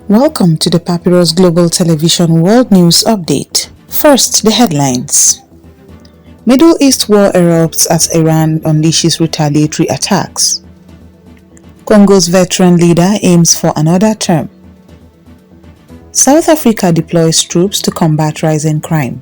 Welcome to the Papyrus Global Television World News Update. First, the headlines. Middle East war erupts as Iran unleashes retaliatory attacks. Congo's veteran leader aims for another term. South Africa deploys troops to combat rising crime.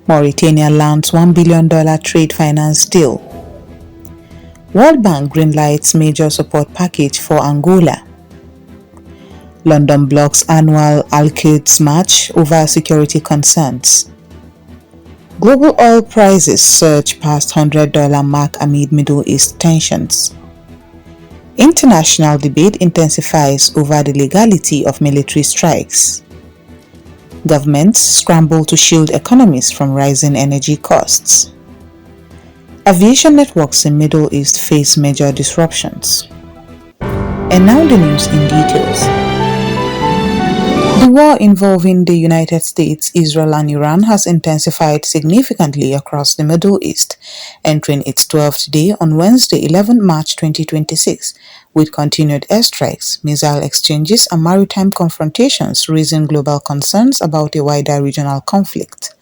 Mauritania lands $1 billion trade finance deal. World Bank greenlights major support package for Angola. London blocks annual Al-Quds march over security concerns. Global oil prices surge past $100 mark amid Middle East tensions. International debate intensifies over the legality of military strikes. Governments scramble to shield economies from rising energy costs. Aviation networks in Middle East face major disruptions. And now the news in details. The war involving the United States, Israel and Iran has intensified significantly across the Middle East, entering its 12th day on Wednesday, 11 March 2026, with continued airstrikes, missile exchanges and maritime confrontations raising global concerns about a wider regional conflict.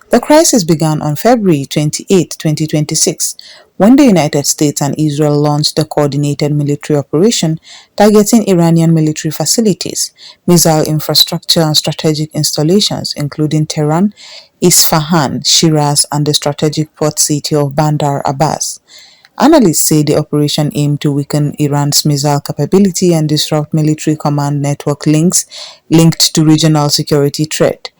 The crisis began on February 28, 2026, when the United States and Israel launched a coordinated military operation targeting Iranian military facilities, missile infrastructure and strategic installations including Tehran, Isfahan, Shiraz and the strategic port city of Bandar Abbas. Analysts say the operation aimed to weaken Iran's missile capability and disrupt military command network links linked to regional security threat.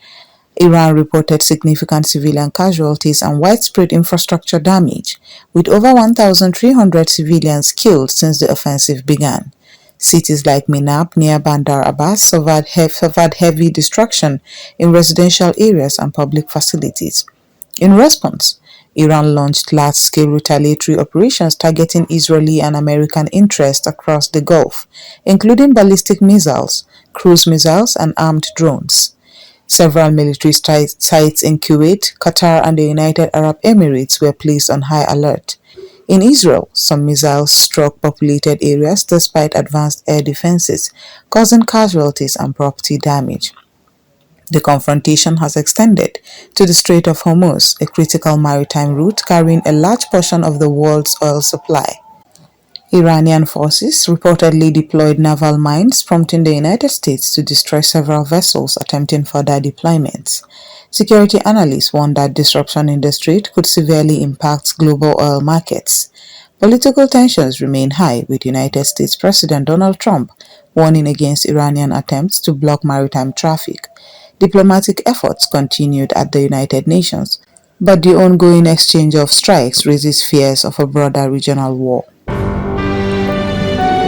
Iran reported significant civilian casualties and widespread infrastructure damage, with over 1,300 civilians killed since the offensive began. Cities like Minab near Bandar Abbas suffered heavy destruction in residential areas and public facilities. In response, Iran launched large-scale retaliatory operations targeting Israeli and American interests across the Gulf, including ballistic missiles, cruise missiles, and armed drones. Several military sites in Kuwait, Qatar and the United Arab Emirates were placed on high alert. In Israel, some missiles struck populated areas despite advanced air defenses, causing casualties and property damage. The confrontation has extended to the Strait of Hormuz, a critical maritime route carrying a large portion of the world's oil supply. Iranian forces reportedly deployed naval mines, prompting the United States to destroy several vessels attempting further deployments. Security analysts warn that disruption in the strait could severely impact global oil markets. Political tensions remain high, with United States President Donald Trump warning against Iranian attempts to block maritime traffic. Diplomatic efforts continued at the United Nations, but the ongoing exchange of strikes raises fears of a broader regional war.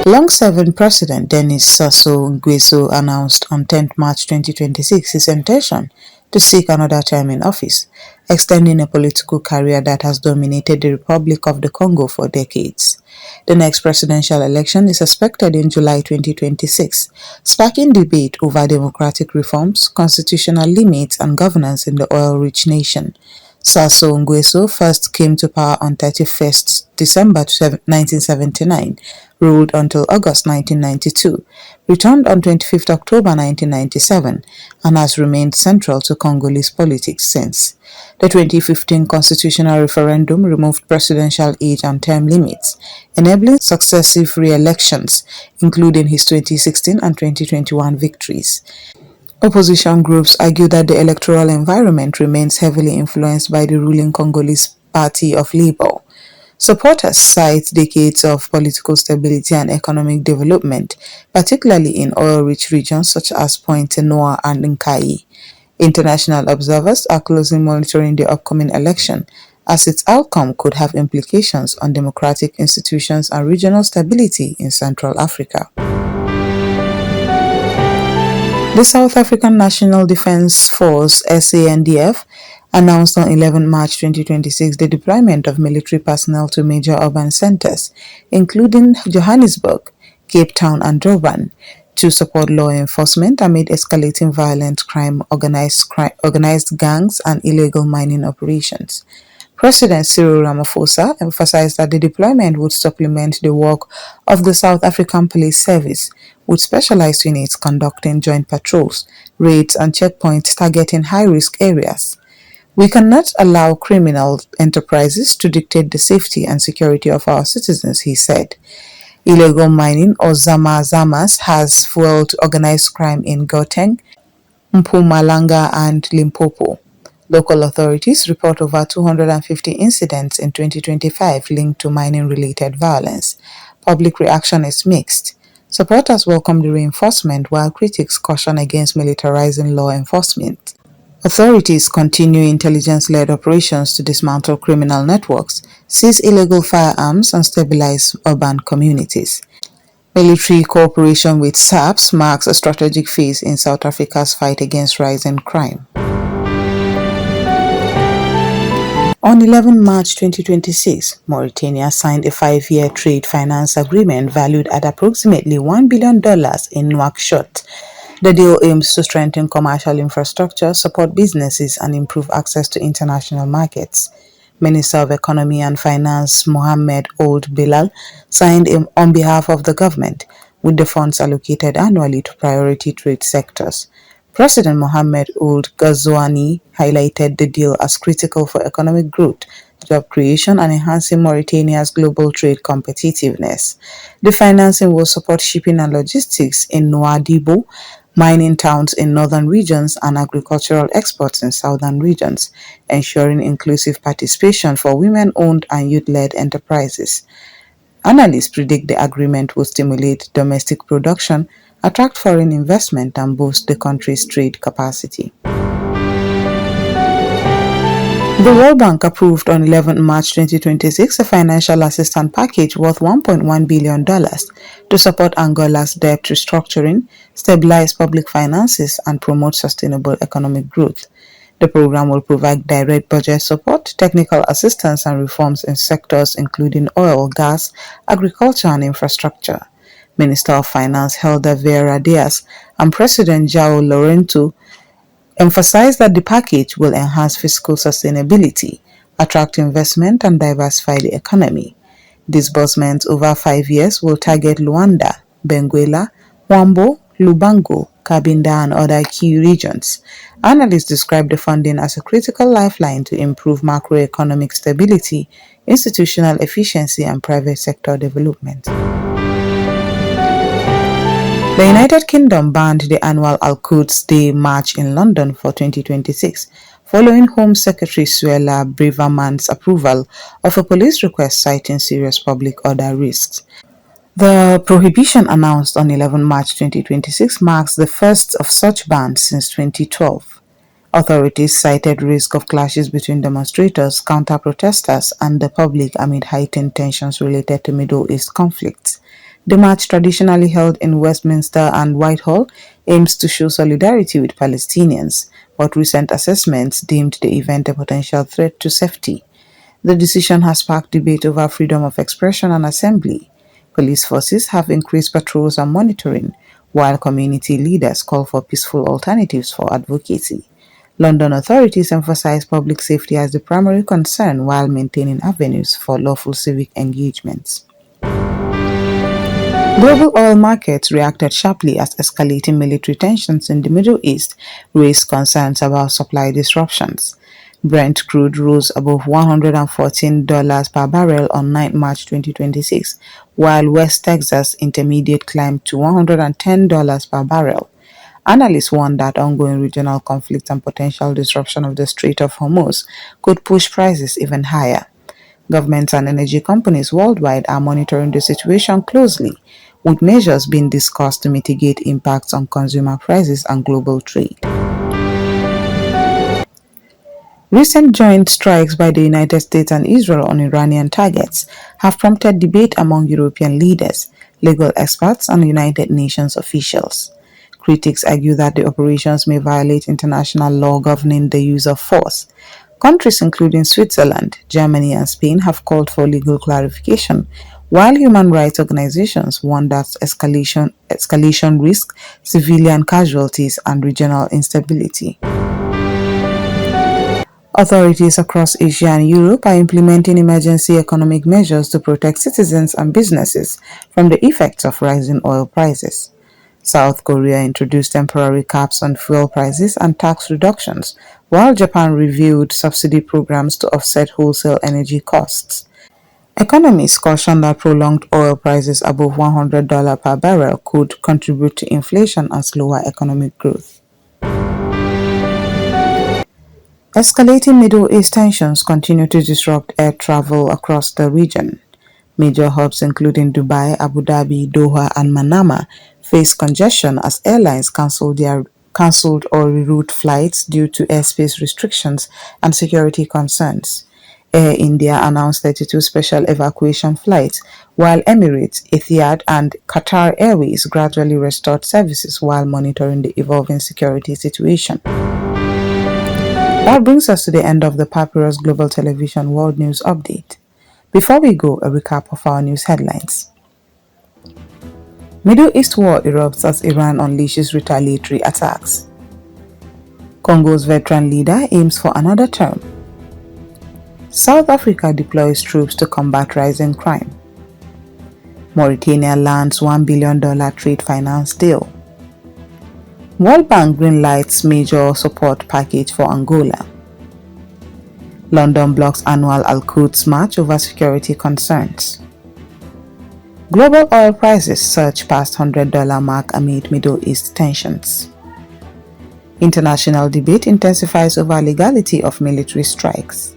Long-serving President Denis Sassou Nguesso announced on 10 March 2026 his intention to seek another term in office, extending a political career that has dominated the Republic of the Congo for decades. The next presidential election is expected in July 2026, sparking debate over democratic reforms, constitutional limits, and governance in the oil-rich nation. Sassou Nguesso first came to power on 31st December 1979, ruled until August 1992, returned on 25th October 1997, and has remained central to Congolese politics since. The 2015 constitutional referendum removed presidential age and term limits, enabling successive re-elections, including his 2016 and 2021 victories. Opposition groups argue that the electoral environment remains heavily influenced by the ruling Congolese Party of Labour. Supporters cite decades of political stability and economic development, particularly in oil-rich regions such as Pointe-Noire and Nkai. International observers are closely monitoring the upcoming election, as its outcome could have implications on democratic institutions and regional stability in Central Africa. The South African National Defence Force (SANDF) announced on 11 March 2026 the deployment of military personnel to major urban centers, including Johannesburg, Cape Town and Durban, to support law enforcement amid escalating violent crime, organized gangs and illegal mining operations. President Cyril Ramaphosa emphasized that the deployment would supplement the work of the South African Police Service, with specialized units conducting joint patrols, raids, and checkpoints targeting high-risk areas. We cannot allow criminal enterprises to dictate the safety and security of our citizens, he said. Illegal mining, or zama-zamas, has fueled organized crime in Gauteng, Mpumalanga, and Limpopo. Local authorities report over 250 incidents in 2025 linked to mining-related violence. Public reaction is mixed. Supporters welcome the reinforcement while critics caution against militarizing law enforcement. Authorities continue intelligence-led operations to dismantle criminal networks, seize illegal firearms, and stabilize urban communities. Military cooperation with SAPS marks a strategic phase in South Africa's fight against rising crime. On 11 March 2026, Mauritania signed a 5-year trade finance agreement valued at approximately $1 billion in Nouakchott. The deal aims to strengthen commercial infrastructure, support businesses, and improve access to international markets. Minister of Economy and Finance Mohamed Ould Bilal signed on behalf of the government, with the funds allocated annually to priority trade sectors. President Mohamed Ould Ghazouani highlighted the deal as critical for economic growth, job creation, and enhancing Mauritania's global trade competitiveness. The financing will support shipping and logistics in Nouadhibou, mining towns in northern regions, and agricultural exports in southern regions, ensuring inclusive participation for women-owned and youth-led enterprises. Analysts predict the agreement will stimulate domestic production, attract foreign investment, and boost the country's trade capacity. The World Bank approved on 11 March 2026 a financial assistance package worth $1.1 billion to support Angola's debt restructuring, stabilize public finances, and promote sustainable economic growth. The program will provide direct budget support, technical assistance, and reforms in sectors including oil, gas, agriculture, and infrastructure. Minister of Finance Helder Vera Diaz and President João Lourenço emphasized that the package will enhance fiscal sustainability, attract investment, and diversify the economy. Disbursements over 5 years will target Luanda, Benguela, Huambo, Lubango, Cabinda, and other key regions. Analysts describe the funding as a critical lifeline to improve macroeconomic stability, institutional efficiency, and private sector development. The United Kingdom banned the annual Al-Quds Day March in London for 2026, following Home Secretary Suella Braverman's approval of a police request citing serious public order risks. The prohibition announced on 11 March 2026 marks the first of such bans since 2012. Authorities cited risk of clashes between demonstrators, counter-protesters, and the public amid heightened tensions related to Middle East conflicts. The march, traditionally held in Westminster and Whitehall, aims to show solidarity with Palestinians, but recent assessments deemed the event a potential threat to safety. The decision has sparked debate over freedom of expression and assembly. Police forces have increased patrols and monitoring, while community leaders call for peaceful alternatives for advocacy. London authorities emphasize public safety as the primary concern while maintaining avenues for lawful civic engagements. Global oil markets reacted sharply as escalating military tensions in the Middle East raised concerns about supply disruptions. Brent crude rose above $114 per barrel on 9 March 2026, while West Texas Intermediate climbed to $110 per barrel. Analysts warn that ongoing regional conflict and potential disruption of the Strait of Hormuz could push prices even higher. Governments and energy companies worldwide are monitoring the situation closely, with measures being discussed to mitigate impacts on consumer prices and global trade. Recent joint strikes by the United States and Israel on Iranian targets have prompted debate among European leaders, legal experts, and United Nations officials. Critics argue that the operations may violate international law governing the use of force. Countries including Switzerland, Germany, and Spain have called for legal clarification, while human rights organizations warn that escalation risks civilian casualties and regional instability. Authorities across Asia and Europe are implementing emergency economic measures to protect citizens and businesses from the effects of rising oil prices. South Korea introduced temporary caps on fuel prices and tax reductions, while Japan reviewed subsidy programs to offset wholesale energy costs. Economists caution that prolonged oil prices above $100 per barrel could contribute to inflation and slower economic growth. Escalating Middle East tensions continue to disrupt air travel across the region. Major hubs including Dubai, Abu Dhabi, Doha, and Manama face congestion as airlines cancelled or reroute flights due to airspace restrictions and security concerns. Air India announced 32 special evacuation flights, while Emirates, Etihad, and Qatar Airways gradually restored services while monitoring the evolving security situation. That brings us to the end of the Papyrus Global Television World News Update. Before we go, a recap of our news headlines. Middle East war erupts as Iran unleashes retaliatory attacks. Congo's veteran leader aims for another term. South Africa deploys troops to combat rising crime. Mauritania lands $1 billion trade finance deal. World Bank greenlights major support package for Angola. London blocks annual Quds march over security concerns. Global oil prices surge past $100 mark amid Middle East tensions. International debate intensifies over legality of military strikes.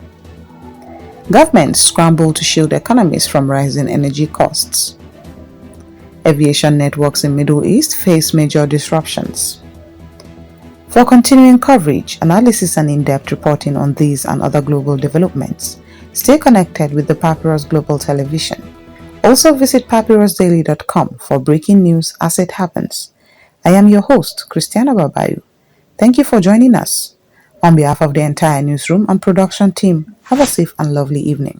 Governments scramble to shield economies from rising energy costs. Aviation networks in Middle East face major disruptions. For continuing coverage, analysis and in-depth reporting on these and other global developments, stay connected with the Papyrus Global Television. Also visit papyrusdaily.com for breaking news as it happens. I am your host, Christiana Babayu. Thank you for joining us. On behalf of the entire newsroom and production team, have a safe and lovely evening.